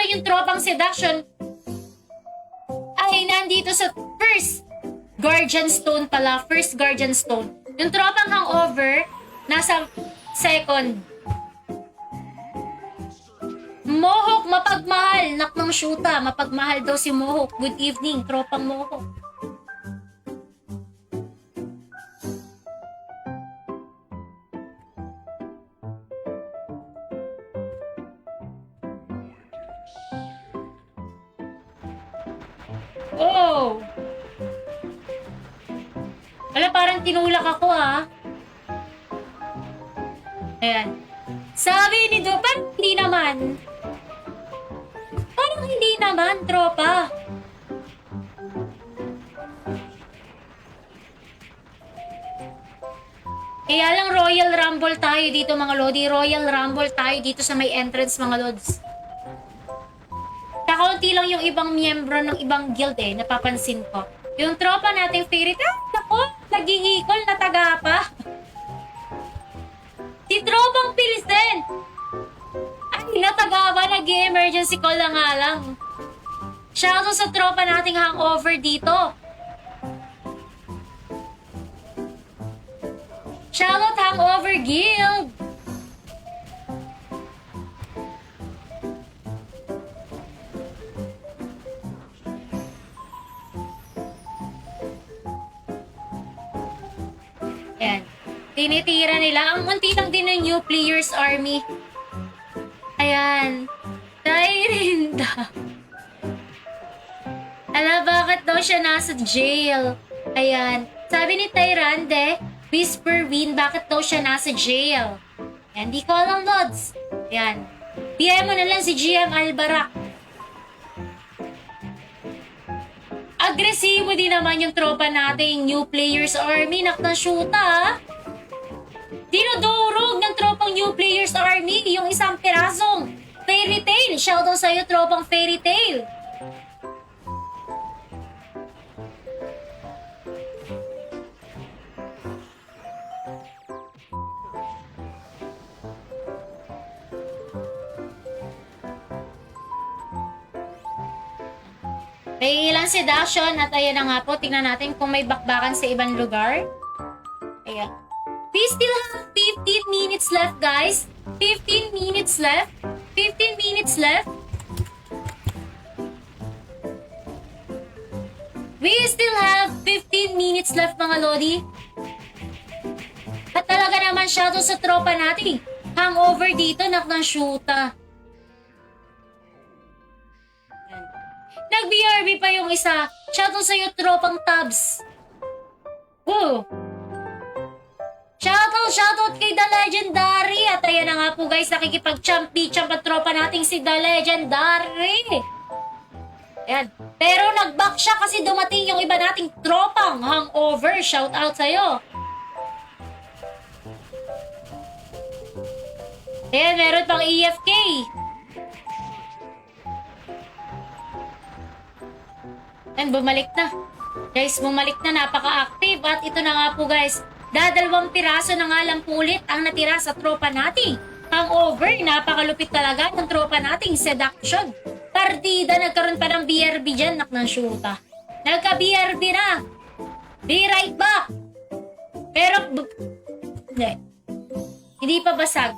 naman yung tropang seduction ay nandito sa first Guardian Stone pala. First Guardian Stone. Yung tropang hangover, nasa second. Mohawk, mapagmahal. Nak ng shoota. Mapagmahal daw si Mohawk. Good evening, tropang Mohawk. Oh! Wala, parang tinulak ako ha. Ayan. Sabi ni Dupan, hindi naman. Parang hindi naman, tropa. Kaya lang Royal Rumble tayo dito mga lodi. Royal Rumble tayo dito sa may entrance mga lods. Kakaunti lang yung ibang miyembro ng ibang guild napapansin ko. Yung tropa nating favorite, nako, nag-iikol na taga pa. Si tropang Pilsen. Ay, nataga pa, nag-emergency call na nga lang. Shoutout sa tropa nating hangover dito. Shoutout hangover guild. Ayan. Tinitira nila. Ang munti lang din ng new players army. Ayan. Tyrinda. Ala, bakit daw siya nasa jail? Ayan. Sabi ni Tyrande, Whisper Win, bakit daw siya nasa jail? Ayan, di ko alam, Lods. Ayan. PM mo na lang si GM Albarak. Agresibo din naman yung tropa nating new players army. Nak na shoota, dinudurog ng tropang new players army yung isang pirasong fairy tail. Shoutout sa'yo, tropang fairy tail. May ilang seduction at ayan na nga po. Tingnan natin kung may bakbakan sa ibang lugar. Ayan. We still have 15 minutes left, guys. 15 minutes left. 15 minutes left. We still have 15 minutes left, mga lodi. At talaga naman shoutout sa tropa natin. Hangover dito, nak ng shoota. Nag-BRB pa yung isa. Shoutout sa'yo, tropang tabs. Woo! Shoutout kay The Legendary. At ayan na nga po guys, nakikipag-champ at tropa nating si The Legendary. Ayan. Pero nag-back siya kasi dumating yung iba nating tropang hangover. Shoutout sa'yo. Ayan, meron pang EFK. And bumalik na. Guys, bumalik na. Napaka-active. At ito na nga po guys. Dadalawang piraso na nga lang po ulit ang natira sa tropa nating hangover. Napakalupit talaga ng tropa nating seduction. Partida, nagkaroon pa ng BRB dyan. Nak ng shoota. Nagka-BRB na. Be right back. Pero, hindi pa basag.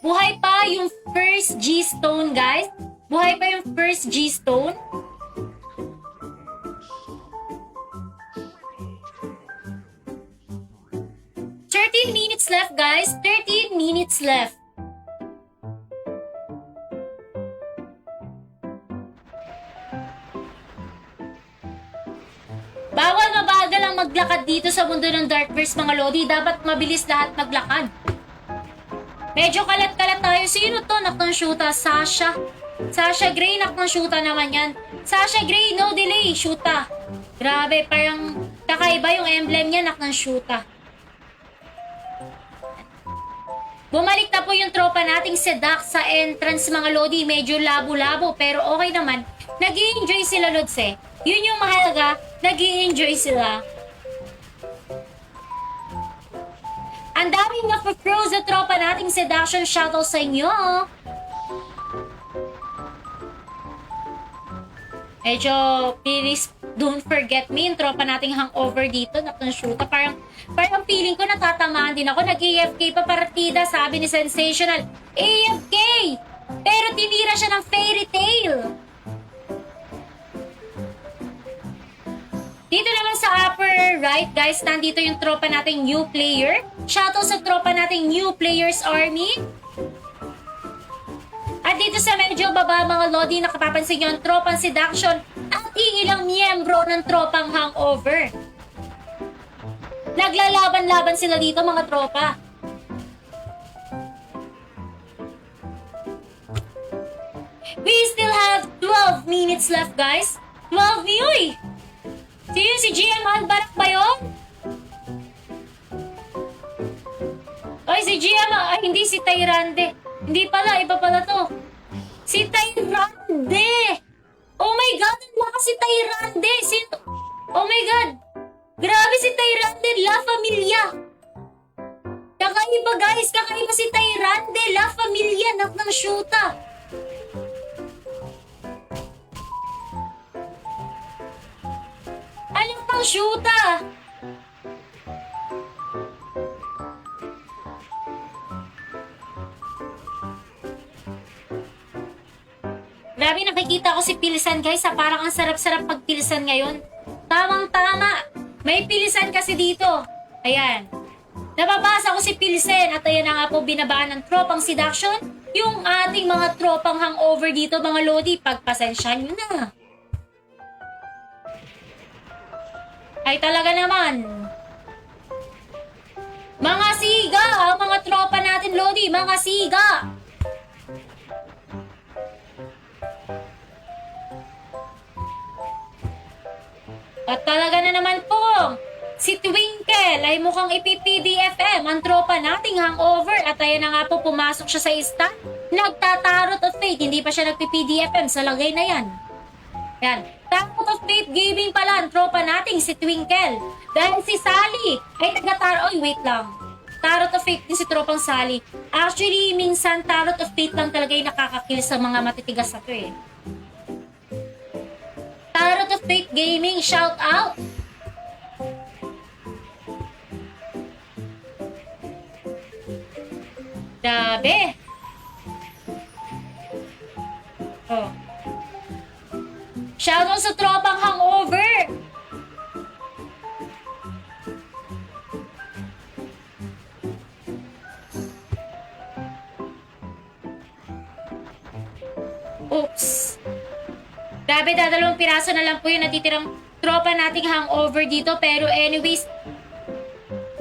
Buhay pa yung first G-Stone, guys. Buhay pa yung first G-Stone. 13 minutes left, guys. 13 minutes left. Bawal mabagal ang maglakad dito sa mundo ng Darkverse, mga lodi. Dapat mabilis lahat maglakad. Medyo kalat-kalat tayo. Sino to? Nak ng shoota. Sasha. Sasha Grey, nak ng shoota naman yan. Sasha Grey, no delay. Shoota. Grabe, parang kakaiba yung emblem niya, nak ng shoota. Bumalik na po yung tropa nating sedak sa entrance, mga lodi. Medyo labo-labo, pero okay naman. Nag-i-enjoy sila, Lods eh. Yun yung mahalaga, nag-i-enjoy sila. Ang daming na-pro sa tropa nating seduction. Shoutout sa inyo. Medyo, please don't forget me. Yung tropa nating hangover dito, shoot. Parang feeling ko natatamaan din ako. Nag-AFK pa partida, sabi ni Sensational. AFK! Pero tinira siya ng fairy tale. Dito naman sa upper right, guys, nandito yung tropa nating new player. Shoutout sa tropa nating new players army. At dito sa medyo baba, mga lodi, nakapapansin nyo ang tropang seduction at ilang miyembro ng tropang hangover. Naglalaban-laban sila dito, mga tropa. We still have 12 minutes left, guys. 12 uy! Sino si GM Albarak ba yun? Ay, si GM, hindi si Tyrande. Hindi pala, iba pala to. Si Tyrande! Oh my God, ang lakas si Tyrande! Oh my God! Grabe si Tyrande, La Familia! Kakaiba guys, kakaiba si Tyrande, La Familia, ng shoota. Alam pang shoota! Grabe, nakikita ko si Pilisan guys, parang ang sarap-sarap pagpilisan ngayon. Tamang-tama, may pilisan kasi dito. Ayan. Nababasa ko si Pilisen at ayan na nga po binabaan ng tropang seduction. Yung ating mga tropang hangover dito, mga lodi, pagpasensya nyo na. Ay talaga naman. Mga siga, ang mga tropa natin, lodi, mga siga. At talaga na naman po, si Twinkle ay mukhang ipi-PDFM ang tropa nating hangover. At ayan na nga po, pumasok siya sa stand. Nagtatarot of fate, hindi pa siya nagpi-PDFM sa lagay na yan. Yan. Tarot of fate gaming pala ang tropa nating si Twinkle. Dahil si Sally ay taga-tarot. Oy, wait lang. Tarot of fate din si tropang Sally. Actually, minsan tarot of fate lang talaga yung nakakakill sa mga matitigas na to eh. Tarot of Fate Gaming, shout out! Grabe! Oh. Shout out sa tropang hangover! Oops! Grabe, dadalawang piraso na lang po yung natitirang tropa nating hangover dito. Pero anyways,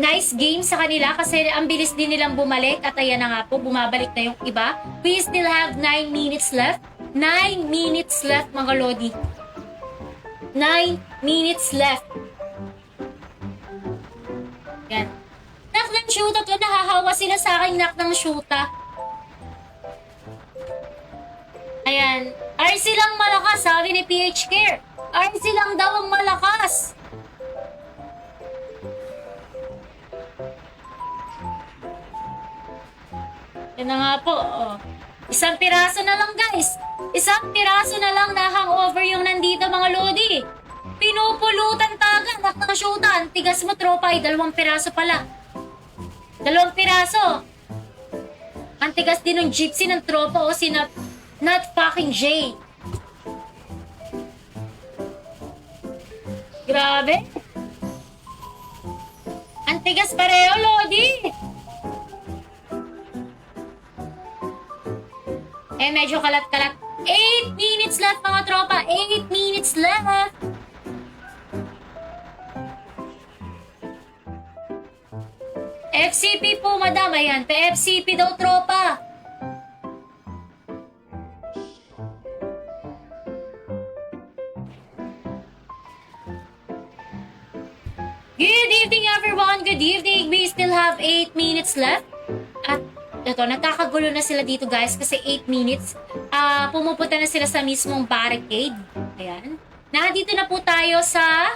nice game sa kanila kasi ang bilis din nilang bumalik. At ayan na nga po, bumabalik na yung iba. We still have 9 minutes left. 9 minutes left, mga lodi. 9 minutes left. Yan. Nak ng shoota to, nahahawa sila sa akin, nak ng shoota. Ayan. RC lang malakas, sabi ni PH Care. RC lang daw ang malakas. Yan na nga po. Oh. Isang piraso na lang, guys. Isang piraso na lang na hangover yung nandito, mga lodi. Pinupulutan taga. Nakakashoota. Tigas mo, tropa. Ay, 2 piraso pala. 2 piraso. Ang tigas din ng gypsy ng tropa o not fucking J. Grabe. Ang tigas pareho, lodi. Eh, medyo kalat-kalat. 8 minutes left, mga tropa. 8 minutes left. FCP po, madam. Ayan, pa-FCP daw, tropa. Good evening, everyone. Good evening. We still have 8 minutes left. At ito, nagkakagulo na sila dito, guys, kasi 8 minutes. Pumupunta na sila sa mismong barricade. Ayan. Nandito na po tayo sa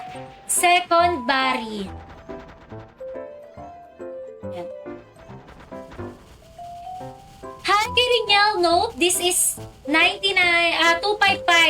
second barri. Ayan. Hi, Kiringel. Nope, this is 29,